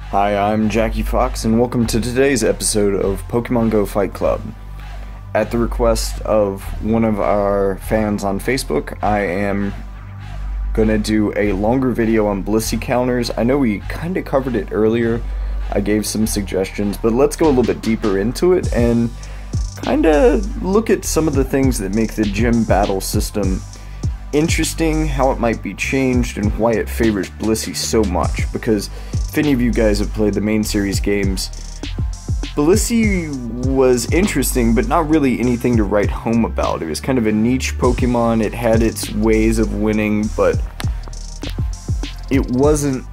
Hi, I'm Jackie Fox, and welcome to today's episode of Pokemon Go Fight Club. At the request of one of our fans on Facebook, I am gonna do a longer video on Blissey counters. I know we kinda covered it earlier, I gave some suggestions, but let's go a little bit deeper into it and kinda look at some of the things that make the gym battle system interesting, how it might be changed, and why it favors Blissey so much. Because if any of you guys have played the main series games, Blissey was interesting, but not really anything to write home about. It was kind of a niche Pokemon, it had its ways of winning, but it wasn't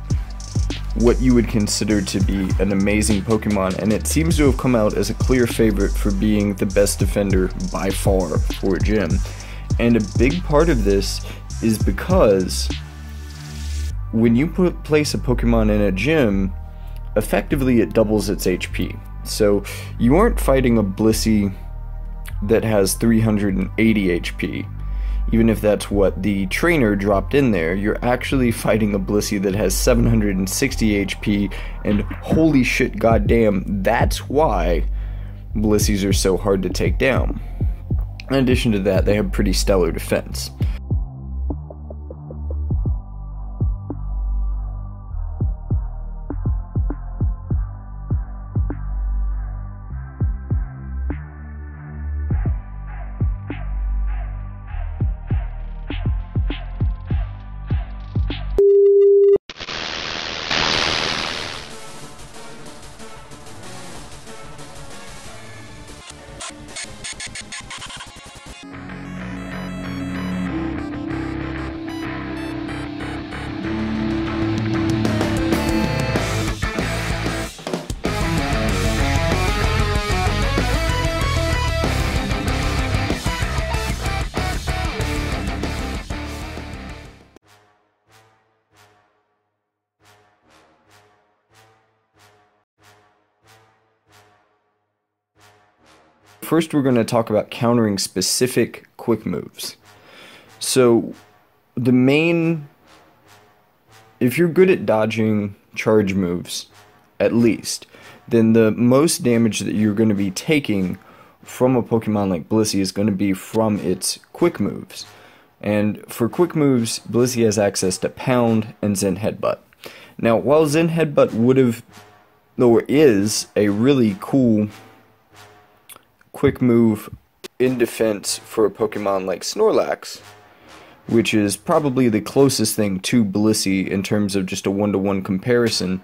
what you would consider to be an amazing Pokemon, and it seems to have come out as a clear favorite for being the best defender by far for a gym. And a big part of this is because when you place a Pokemon in a gym, effectively it doubles its HP. So you aren't fighting a Blissey that has 380 HP, even if that's what the trainer dropped in there. You're actually fighting a Blissey that has 760 HP, and holy shit, goddamn, that's why Blisseys are so hard to take down. In addition to that, they have pretty stellar defense. First, we're going to talk about countering specific quick moves. So, if you're good at dodging charge moves, at least, then the most damage that you're going to be taking from a Pokemon like Blissey is going to be from its quick moves. And for quick moves, Blissey has access to Pound and Zen Headbutt. Now, while Zen Headbutt is a really cool quick move in defense for a Pokemon like Snorlax, which is probably the closest thing to Blissey in terms of just a one-to-one comparison,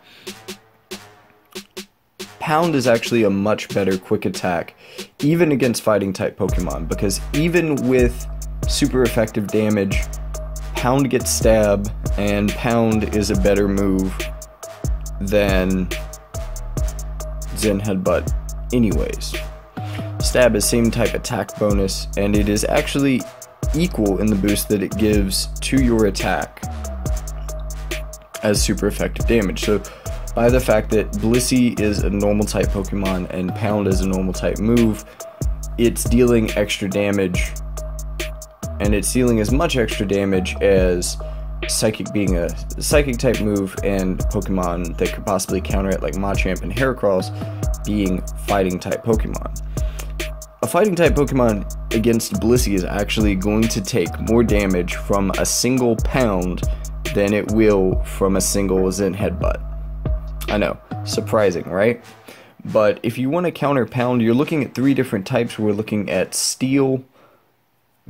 Pound is actually a much better quick attack, even against fighting type Pokemon, because even with super effective damage, Pound gets Stab, and Pound is a better move than Zen Headbutt anyways. Stab is same type attack bonus, and it is actually equal in the boost that it gives to your attack as super effective damage. So by the fact that Blissey is a normal type Pokemon and Pound is a normal type move, it's dealing extra damage, and it's dealing as much extra damage as Psychic being a Psychic type move, and Pokemon that could possibly counter it like Machamp and Heracross being fighting type Pokemon. A fighting type Pokemon against Blissey is actually going to take more damage from a single Pound than it will from a single Zen Headbutt. I know, surprising, right? But if you want to counter Pound, you're looking at three different types. We're looking at Steel,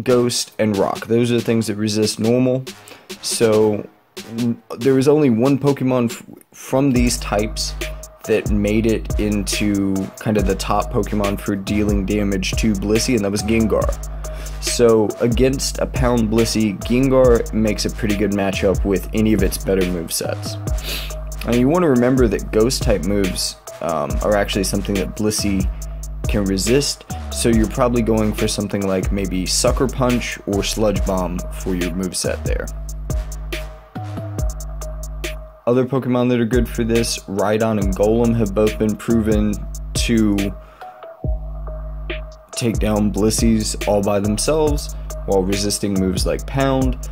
Ghost, and Rock. Those are the things that resist normal. So there is only one Pokemon from these types that made it into kind of the top Pokemon for dealing damage to Blissey, and that was Gengar. So against a Pound Blissey, Gengar makes a pretty good matchup with any of its better movesets. And you want to remember that Ghost type moves are actually something that Blissey can resist, so you're probably going for something like maybe Sucker Punch or Sludge Bomb for your moveset there. Other Pokemon that are good for this, Rhydon and Golem, have both been proven to take down Blisseys all by themselves while resisting moves like Pound.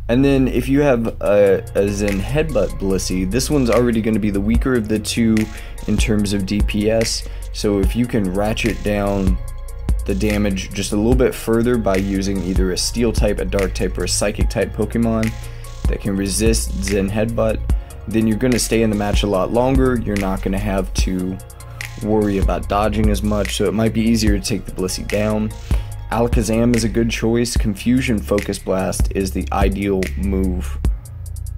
And then if you have a Zen Headbutt Blissey, this one's already going to be the weaker of the two in terms of DPS. So if you can ratchet down the damage just a little bit further by using either a Steel type, a Dark type, or a Psychic type Pokemon that can resist Zen Headbutt, then you're going to stay in the match a lot longer. You're not going to have to worry about dodging as much, so it might be easier to take the Blissey down. Alakazam is a good choice. Confusion Focus Blast is the ideal move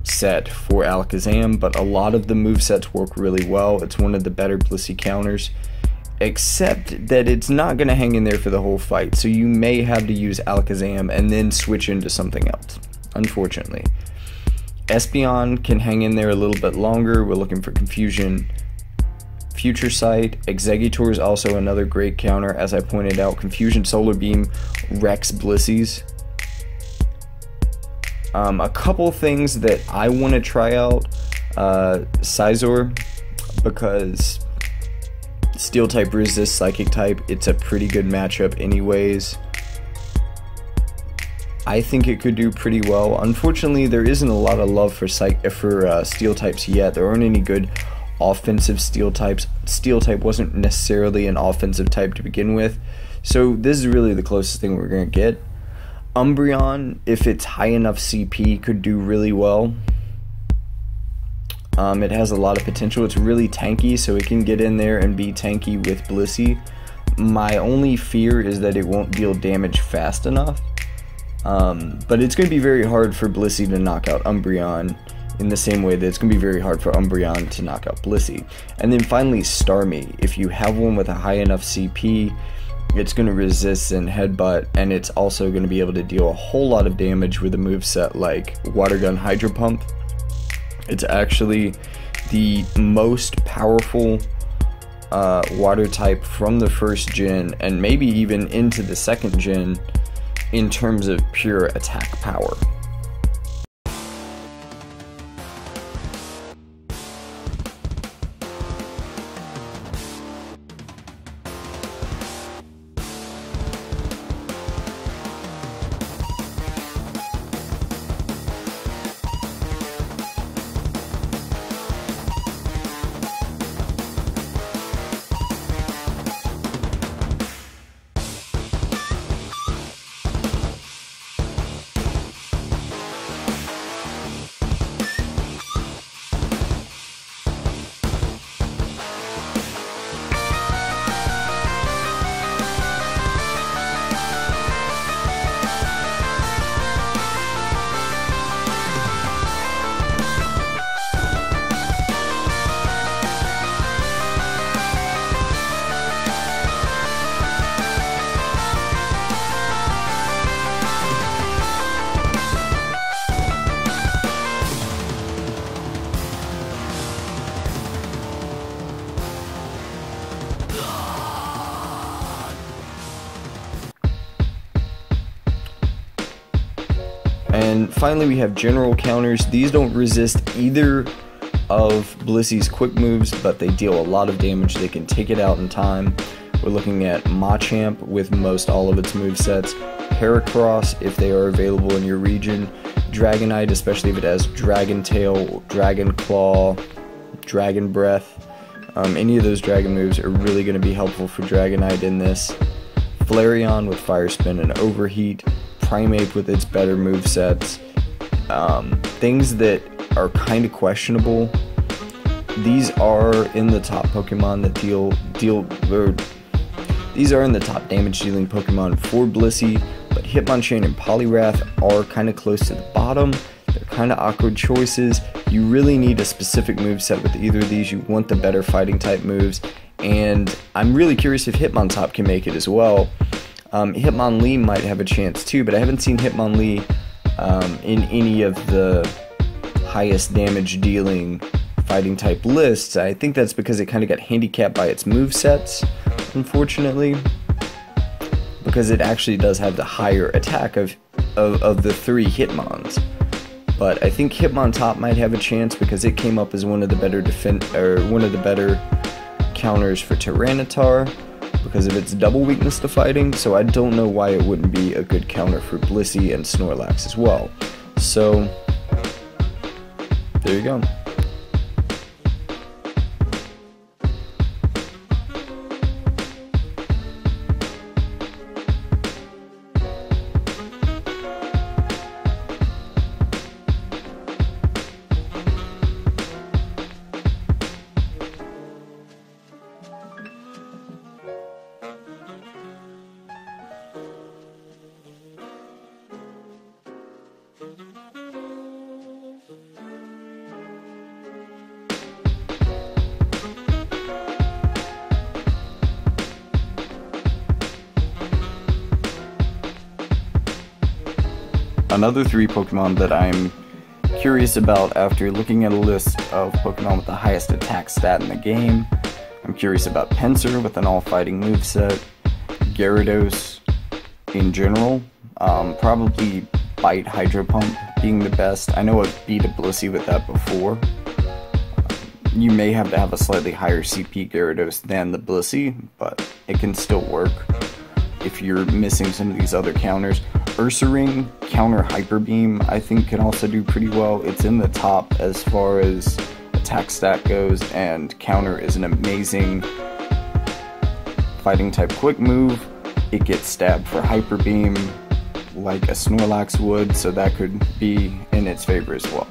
set for Alakazam, but a lot of the movesets work really well. It's one of the better Blissey counters, except that it's not going to hang in there for the whole fight, so you may have to use Alakazam and then switch into something else, unfortunately. Espeon can hang in there a little bit longer. We're looking for Confusion Future Sight. Exeggutor is also another great counter. As I pointed out, Confusion Solar Beam wrecks Blissey's. A couple things that I want to try out. Scizor, because Steel type resists Psychic type. It's a pretty good matchup anyways. I think it could do pretty well. Unfortunately, there isn't a lot of love for Steel types yet. There aren't any good offensive Steel types. Steel type wasn't necessarily an offensive type to begin with, so this is really the closest thing we're going to get. Umbreon, if it's high enough CP, could do really well. It has a lot of potential. It's really tanky, so it can get in there and be tanky with Blissey. My only fear is that it won't deal damage fast enough, but it's going to be very hard for Blissey to knock out Umbreon in the same way that it's going to be very hard for Umbreon to knock out Blissey. And then finally, Starmie. If you have one with a high enough CP, it's going to resist Zen Headbutt, and it's also going to be able to deal a whole lot of damage with a moveset like Water Gun Hydro Pump. It's actually the most powerful water type from the first gen, and maybe even into the second gen, in terms of pure attack power. And finally, we have general counters. These don't resist either of Blissey's quick moves, but they deal a lot of damage. They can take it out in time. We're looking at Machamp with most all of its movesets, Heracross if they are available in your region, Dragonite, especially if it has Dragon Tail, Dragon Claw, Dragon Breath. Any of those dragon moves are really going to be helpful for Dragonite in this. Flareon with Fire Spin and Overheat, Primeape with its better movesets. Things that are kind of questionable. These are in the top Pokemon that these are in the top damage dealing Pokemon for Blissey, but Hitmonchan and Poliwrath are kind of close to the bottom. They're kind of awkward choices. You really need a specific moveset with either of these. You want the better fighting type moves, and I'm really curious if Hitmontop can make it as well. Hitmonlee might have a chance too, but I haven't seen Hitmonlee in any of the highest damage dealing fighting type lists. I think that's because it kind of got handicapped by its movesets, unfortunately, because it actually does have the higher attack of the 3 Hitmons. But I think Hitmontop might have a chance because it came up as one of the better counters for Tyranitar because of its double weakness to fighting, so I don't know why it wouldn't be a good counter for Blissey and Snorlax as well. So there you go. Another 3 Pokemon that I'm curious about after looking at a list of Pokemon with the highest attack stat in the game. I'm curious about Pinsir with an all-fighting moveset, Gyarados in general, probably Bite Hydro Pump being the best. I know I've beat a Blissey with that before. You may have to have a slightly higher CP Gyarados than the Blissey, but it can still work if you're missing some of these other counters. Ursaring, counter Hyper Beam, I think can also do pretty well. It's in the top as far as attack stat goes, and counter is an amazing fighting type quick move. It gets stabbed for Hyper Beam like a Snorlax would, so that could be in its favor as well.